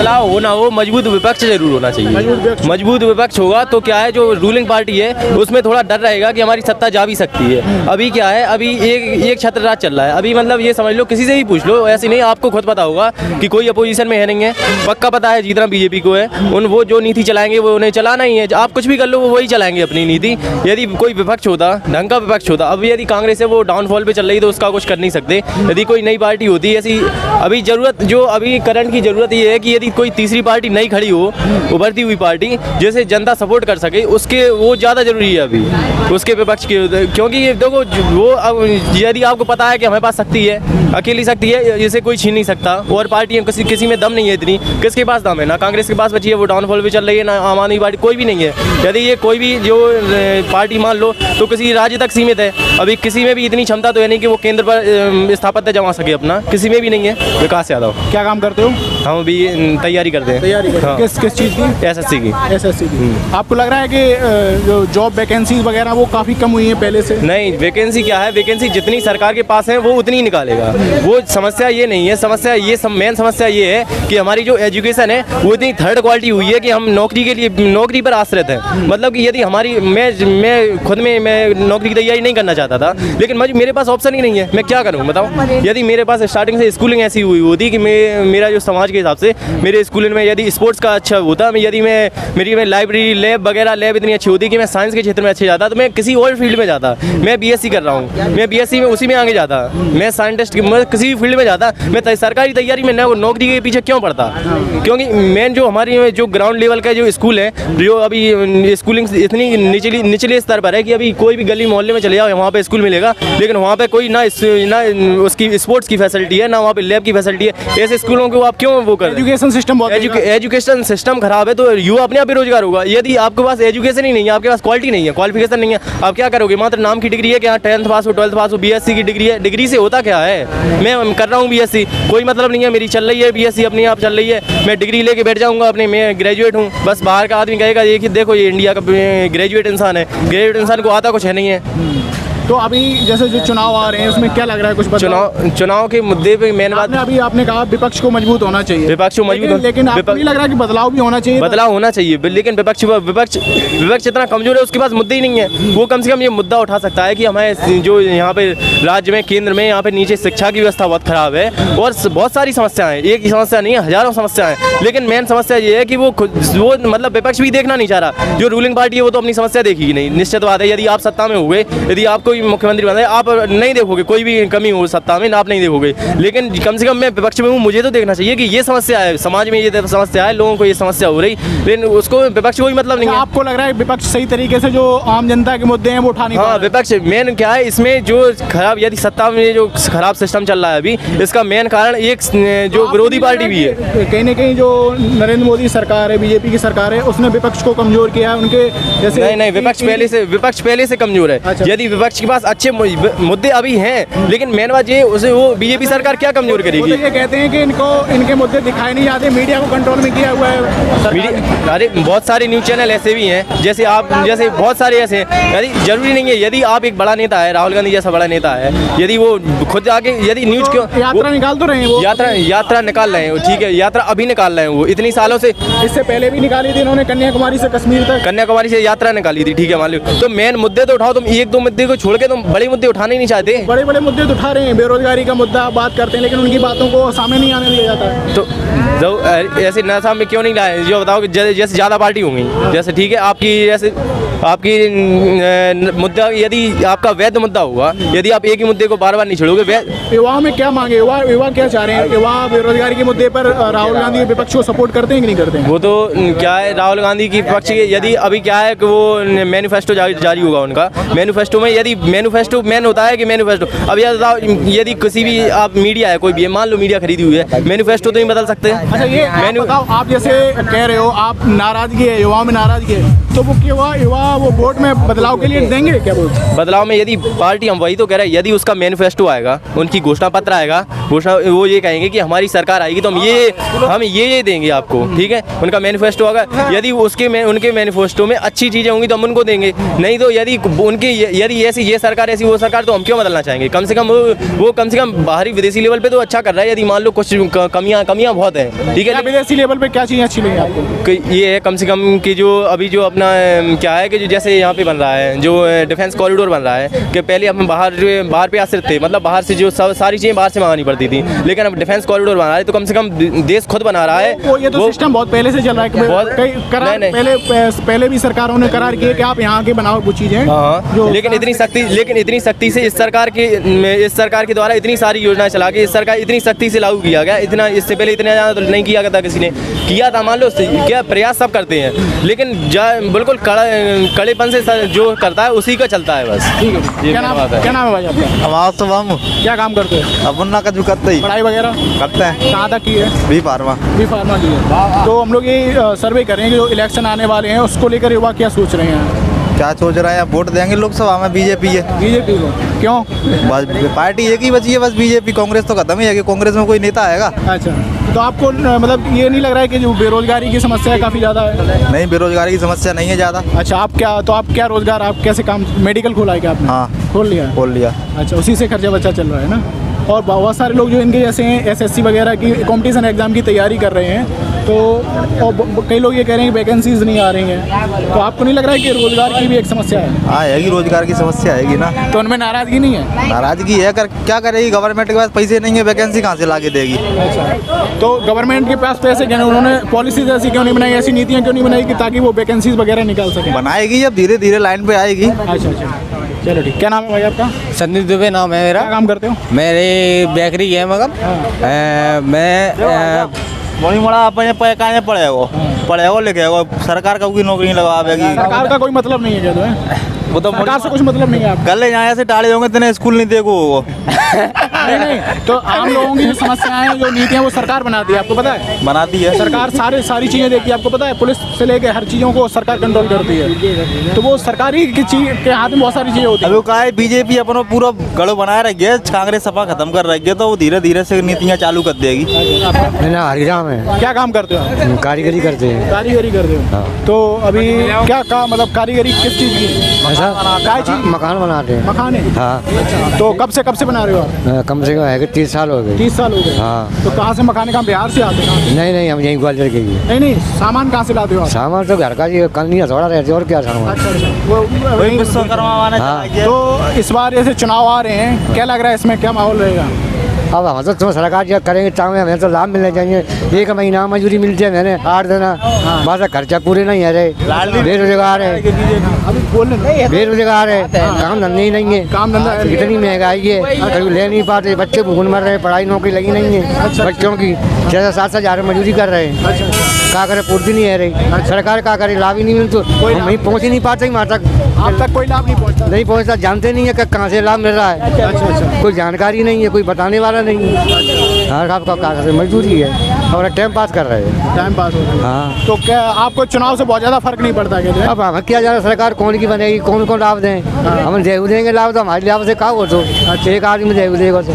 बदलाव हो ना हो, मजबूत विपक्ष जरूर होना चाहिए। मजबूत विपक्ष होगा तो क्या है, जो रूलिंग पार्टी है उसमें थोड़ा डर रहेगा कि हमारी सत्ता जा भी सकती है। अभी क्या है, अभी एक छत्र राज चल रहा है। अभी मतलब ये समझ लो, किसी से भी पूछ लो, ऐसे नहीं, आपको खुद पता होगा कि कोई अपोजिशन में है नहीं है, पक्का पता है जीतना बीजेपी को है। वो जो नीति चलाएंगे वो उन्हें चलाना ही है। आप कुछ भी कर लो, वो वही चलाएंगे अपनी नीति। यदि कोई विपक्ष होता, ढंग का विपक्ष होता, अब यदि कांग्रेस है वो डाउनफॉल पे चल रही तो उसका कुछ कर नहीं सकते। यदि कोई नई पार्टी होती ऐसी, अभी जरूरत जो अभी करंट की जरूरत ये है कि यदि कोई तीसरी पार्टी नई खड़ी हो, उभरती हुई पार्टी जैसे जनता सपोर्ट कर सके, उसके वो ज़्यादा जरूरी है अभी उसके विपक्ष के। क्योंकि ये देखो, वो यदि आपको पता है कि हमारे पास शक्ति है, अकेली शक्ति है, जिसे कोई छीन नहीं सकता, और पार्टियाँ किसी में दम नहीं है इतनी। किसके पास दम है? ना कांग्रेस के पास बची है, वो डाउनफॉल पे चल रही है, ना आम आदमी पार्टी, कोई भी नहीं है। यदि ये कोई भी जो पार्टी मान लो तो किसी राज्य तक सीमित है। अभी किसी में भी इतनी क्षमता तो है नहीं कि वो केंद्र पर स्थापत्य जमा सके अपना, किसी में भी नहीं है। विकास यादव। क्या काम करते हो? हम अभी तैयारी करते हैं। हाँ। किस चीज़ की? एसएससी की। एसएससी की। आपको लग रहा है कि जो जॉब वैकेंसीज वगैरह वो काफ़ी कम हुई हैं पहले से? नहीं, वैकेंसी क्या है, वैकेंसी जितनी सरकार के पास है वो उतनी निकालेगा। वो समस्या ये नहीं है। समस्या ये मेन समस्या ये है कि हमारी जो एजुकेशन है वो इतनी थर्ड क्वालिटी हुई है कि हम नौकरी के लिए नौकरी पर आश्रित हैं। मतलब कि यदि हमारी मैं खुद में मैं नौकरी की तैयारी नहीं करना चाहता था, लेकिन मेरे पास ऑप्शन ही नहीं है, मैं क्या करूँ बताओ। यदि मेरे पास स्टार्टिंग से स्कूलिंग ऐसी हुई होती कि मेरा जो समाज के हिसाब से मेरे स्कूलिंग में यदि स्पोर्ट्स का अच्छा होता, यदि मेरी लाइब्रेरी लैब वगैरह लैब इतनी अच्छी होती कि मैं साइंस के क्षेत्र में अच्छे जाता, तो मैं किसी और फील्ड में जाता। मैं बीएससी कर रहा हूँ, मैं बीएससी में उसी में आगे जाता, मैं साइंटिस्ट किसी भी फील्ड में जाता। मैं सरकारी तैयारी में नौकरी के पीछे क्यों पड़ता? क्योंकि मेन जो हमारी जो ग्राउंड लेवल का जो स्कूल है, जो अभी स्कूलिंग इतनी निचले स्तर पर है कि अभी कोई भी गली मोहल्ले में चले जाओ वहाँ पे स्कूल मिलेगा, लेकिन वहाँ पे कोई ना उसकी स्पोर्ट्स की फैसिलिटी है, ना वहाँ पे लैब की फैसिलिटी है। ऐसे स्कूलों को आप क्यों वो कर? एजुकेशन सिस्टम एजुकेशन सिस्टम खराब है तो युवा अपने आप बेरोजगार होगा। यदि आपके पास एजुकेशन ही नहीं है, आपके पास क्वालिटी नहीं है, क्वालिफिकेशन नहीं है, आप क्या करोगे? मात्र नाम की डिग्री है कि हाँ 10th पास हो 12th पास हो, बीएससी की डिग्री है। डिग्री से होता क्या है? मैं कर रहा हूँ बीएससी, कोई मतलब नहीं है, मेरी चल रही है बीएससी अपनी आप चल रही है, मैं डिग्री लेके बैठ जाऊँगा अपने, मैं ग्रेजुएट हूँ। बस बाहर का आदमी कहेगा ये कि देखो ये इंडिया का ग्रेजुएट इंसान है, ग्रेजुएट इंसान को आता कुछ है नहीं है। तो अभी जैसे जो चुनाव आ रहे हैं उसमें क्या लग रहा है कुछ चुनाव के मुद्दे पे मेन बात, आपने कहा विपक्ष को मजबूत होना चाहिए, विपक्ष को मजबूत, लेकिन आपको नहीं लग रहा कि बदलाव भी होना चाहिए? बदलाव होना चाहिए, लेकिन विपक्ष इतना कमजोर है, उसके पास मुद्दे ही नहीं है। वो कम से कम ये मुद्दा उठा सकता है कि हमें जो यहाँ पे राज्य में, केंद्र में, यहाँ पे नीचे शिक्षा की व्यवस्था बहुत खराब है और बहुत सारी समस्याएं, एक ही समस्या नहीं है, हजारों समस्याएं। लेकिन मेन समस्या ये है कि वो मतलब विपक्ष भी देखना नहीं चाह रहा। जो रूलिंग पार्टी है वो तो अपनी समस्या देखेगी नहीं, निश्चित बात है। यदि आप सत्ता में हुए, यदि आप कोई मुख्यमंत्री बन, आप नहीं देखोगे कोई भी कमी हो सत्ता में, आप नहीं देखोगे, लेकिन कम से कम मैं विपक्ष में हूँ, मुझे तो देखना चाहिए कि ये समस्या है समाज में, ये समस्या है, लोगों को ये समस्या हो रही, लेकिन उसको विपक्ष को भी मतलब नहीं है। आपको लग रहा है विपक्ष सही तरीके से जो आम जनता के मुद्दे हैं वो उठा नहीं? हाँ, विपक्ष मेन क्या है इसमें जो खराब, यदि सत्ता में जो खराब सिस्टम चल रहा है अभी, इसका मेन कारण एक जो विरोधी पार्टी भी है। कहीं ना कहीं जो नरेंद्र मोदी सरकार है, बीजेपी की सरकार है, उसने विपक्ष को कमजोर किया है उनके जैसे? नहीं, विपक्ष पहले से कमजोर है। यदि विपक्ष के पास अच्छे मुद्दे अभी हैं, लेकिन मेन बात ये उसे वो बीजेपी सरकार क्या कमजोर करेगी? तो ये कहते हैं कि इनके मुद्दे दिखाई नहीं जाते, मीडिया को कंट्रोल में किया हुआ है। अरे बहुत सारे न्यूज चैनल ऐसे भी हैं, जैसे बहुत सारे ऐसे हैं। यदि जरूरी नहीं है, यदि आप एक बड़ा नेता है, राहुल गांधी जैसा बड़ा नेता है, यदि वो खुद आके यदि न्यूज क्यों यात्रा निकाल तो रहे हैं, वो यात्रा निकाल रहे हैं, ठीक है, यात्रा अभी निकाल रहे हैं, वो इतनी सालों से, इससे पहले भी निकाली थी इन्होंने, कन्याकुमारी से कश्मीर तक, कन्याकुमारी से यात्रा निकाली थी, ठीक है मान लो। तो मेन मुद्दे तो उठाओ, तुम एक दो मुद्दे को छोड़ के तुम बड़े मुद्दे उठाने ही नहीं चाहते। बड़े बड़े मुद्दे तो उठा रहे हैं, बेरोजगारी का मुद्दा बात करते हैं, लेकिन उनकी बातों को सामने नहीं आने दिया जाता है। तो ऐसे नशा में क्यों नहीं लाए? जो बताओ कि जैसे ज़्यादा पार्टी होंगी, जैसे ठीक है आपकी मुद्दा, यदि आपका वैध मुद्दा होगा, यदि आप एक ही मुद्दे को बार बार नहीं छोड़ोगे। युवाओं में क्या मांगे? युवा क्या चाह रहे हैं? युवा बेरोजगारी के मुद्दे पर राहुल गांधी के विपक्ष को सपोर्ट करते हैं कि नहीं करते हैं? वो तो क्या है, राहुल गांधी की पक्ष के, यदि अभी क्या है कि वो मैनिफेस्टो जारी होगा उनका, मैनिफेस्टो में यदि मैनिफेस्टो मेन होता है कि मैनिफेस्टो, अब यदि किसी भी आप मीडिया है, कोई भी मान लो मीडिया खरीदी हुई है, मैनिफेस्टो तो नहीं बदल सकते। अच्छा, ये बताओ, आप जैसे कह रहे हो आप नाराजगी है, युवाओं में नाराजगी है, तो वो युवा वो वोट में बदलाव के लिए देंगे क्या बोलते हैं? बदलाव में यदि पार्टी, हम वही तो कह रहे हैं, यदि उसका मैनिफेस्टो आएगा, उनकी घोषणा पत्र आएगा, वो ये कहेंगे कि हमारी सरकार आएगी तो हम ये देंगे आपको, ठीक है। उनका मैनिफेस्टो होगा, यदि उनके मैनिफेस्टो में अच्छी चीज़ें होंगी तो हम उनको देंगे, नहीं तो यदि ऐसी ये सरकार ऐसी वो सरकार तो हम क्यों बदलना चाहेंगे। कम से कम वो कम से कम बाहरी विदेशी लेवल पे तो अच्छा कर रहा है। यदि मान लो कुछ कमियां बहुत हैं, ठीक है। विदेशी लेवल पे क्या चीज़ें अच्छी लगी आपको? ये है कम से कम कि जो अभी जो अपना क्या है कि जो जैसे यहाँ पे बन रहा है, जो डिफेंस कॉरिडोर बन रहा है, कि पहले हम बाहर पे आश्रित थे, मतलब बाहर से जो सारी चीज़ें बाहर से मंगानी पड़ती थी, लेकिन अब डिफेंस कॉरिडोर बना रहा है तो कम से कम देश खुद बना रहा है। ये तो सिस्टम बहुत पहले से चल रहा है, पहले भी सरकारों ने करार किए कि आप यहाँ के बनाओ वो चीज़ें। हाँ, लेकिन इतनी सख्ती से इस सरकार के द्वारा इतनी सारी योजनाएं चला के इस सरकार इतनी सख्ती से लागू किया गया। इतना इससे पहले इतना ज़्यादा तो नहीं किया गया था, किसी ने किया था। मान लो क्या प्रयास सब करते हैं, लेकिन बिल्कुल कड़ेपन से जो करता है उसी का चलता है बस। ठीक है, क्या नाम है भाई आपका? हमारा तो हम क्या काम करते हैं? अपन ना कुछ करते ही पढ़ाई वगैरह करते हैं। कहाँ तक की है? बी फार्मा की है। तो हम लोग ये सर्वे करेंगे, जो इलेक्शन आने वाले हैं उसको लेकर युवा क्या सोच रहे हैं? क्या सोच रहा है? वोट देंगे लोकसभा में बीजेपी है। बीजेपी को क्यों? बस पार्टी एक ही बची है, बस बीजेपी। कांग्रेस तो खत्म ही है कि कांग्रेस में कोई नेता आएगा। अच्छा, तो आपको मतलब ये नहीं लग रहा है कि जो बेरोजगारी की समस्या काफ़ी ज़्यादा है? नहीं, बेरोजगारी की समस्या नहीं है ज़्यादा। अच्छा, आप क्या रोजगार, आप कैसे काम, मेडिकल खोला है क्या आपने? हाँ, खोल लिया। खोल लिया। अच्छा, उसी से खर्चा बच्चा चल रहा है ना। और बहुत सारे लोग जो इनके जैसे हैं, एसएससी वगैरह की कॉम्पिटिशन एग्जाम की तैयारी कर रहे हैं, तो और कई लोग ये कह रहे हैं कि वैकेंसीज नहीं आ रही हैं, तो आपको नहीं लग रहा है कि रोजगार की भी एक समस्या है? आएगी, रोजगार की समस्या आएगी ना। तो उनमें नाराजगी नहीं है? नाराजगी है, क्या करेगी गवर्नमेंट के पास पैसे नहीं है, वैकेंसी कहाँ से ला के देगी। अच्छा, तो गवर्नमेंट के पास पैसे क्यों नहीं? उन्होंने पॉलिसीज ऐसी क्यों नहीं बनाई, ऐसी नीतियाँ क्यों नहीं बनाई कि ताकि वो वैकेंसीज वगैरह निकाल सकें? बनाएगी, अब धीरे धीरे लाइन पे आएगी। अच्छा, चलो ठीक। क्या नाम है भाई आपका? संदीप दुबे नाम है मेरा। क्या काम करते हो? मेरी बेकरी है, मगर मैं बड़ी बड़ा अपने पैकाने पड़ेगा लिखेगा, सरकार का कोई नौकरी नहीं लगावेगी। सरकार का कोई मतलब नहीं है क्या? तो है वो तो सरकार से कुछ मतलब नहीं है आपका? कल यहाँ से टाले होंगे, तेने स्कूल नहीं देखो वो। नहीं, तो आम लोगों की जो समस्याएं हैं, जो नीतियाँ, वो सरकार बनाती है, आपको पता है? बनाती है सरकार, सारी चीज़ें देखती है, आपको पता है? पुलिस से लेके हर चीज़ों को सरकार कंट्रोल करती है, तो वो सरकारी की चीज के हाथ में बहुत सारी चीज़ें होती है। अभी कहा है बीजेपी अपना पूरा गढ़ बनाए रखी है, कांग्रेस सपा खत्म कर रखी है, तो वो धीरे धीरे से नीतियाँ चालू कर देगी। मेरा हरिराम है। क्या काम करते हो आप? कारीगरी करते हैं। कारीगरी करते हो? तो अभी क्या काम, मतलब कारीगरी किस चीज़ की? ऐसा मकान बनाते हैं। मकान है? हाँ। तो कब से बना रहे हो आप? कम से कम है कि 30 साल हो गए। 30 साल हो गए? हाँ। तो कहाँ से मकान का, बिहार से आते हैं? नहीं, हम यहीं ग्वालियर के ही। नहीं, सामान कहाँ से लाते हो आप? सामान तो घर का जी, कल नहीं थोड़ा रहते और क्या सामान। अच्छा, वो विश्वकर्मा वाले तो इस बार जैसे चुनाव आ रहे हैं, क्या लग रहा है इसमें क्या माहौल रहेगा? अब हम तो सरकार जो करेंगे चाहे हमें तो लाभ मिलने चाहिए। एक महीना मजदूरी मिलती है, मैंने 8 दिन, हमारा खर्चा पूरे नहीं है रहे। बेरोजगार है, बेरोजगार है, काम धंधे ही नहीं है। काम धंधा इतनी महंगाई है, कभी ले नहीं पाते, बच्चे भूख मर रहे हैं, पढ़ाई नौकरी लगी नहीं है बच्चों की। 6-7 हज़ार मजदूरी कर रहे हैं, क्या करे, पूर्ति नहीं है रही। सरकार क्या करे, लाभ ही नहीं मिलता, हम वहीं पहुँच ही नहीं पाते। वहाँ तक आप तक कोई लाभ नहीं पहुँचता, जानते नहीं है कि कहाँ से लाभ मिल रहा है। अच्छा, कोई जानकारी नहीं है, कोई बताने वाला नहीं है। हर आपका क्या मजदूरी है और टाइम पास कर रहे हैं। टाइम पास हो रहा है। हाँ, तो क्या आपको चुनाव से बहुत ज़्यादा फर्क नहीं पड़ता क्या? अब हमें क्या जाना सरकार कौन की बनेगी, कौन लाभ दें। हम देंगे लाभ तो हमारे लाभ से क्या हो, तो एक आदमी देगा तो।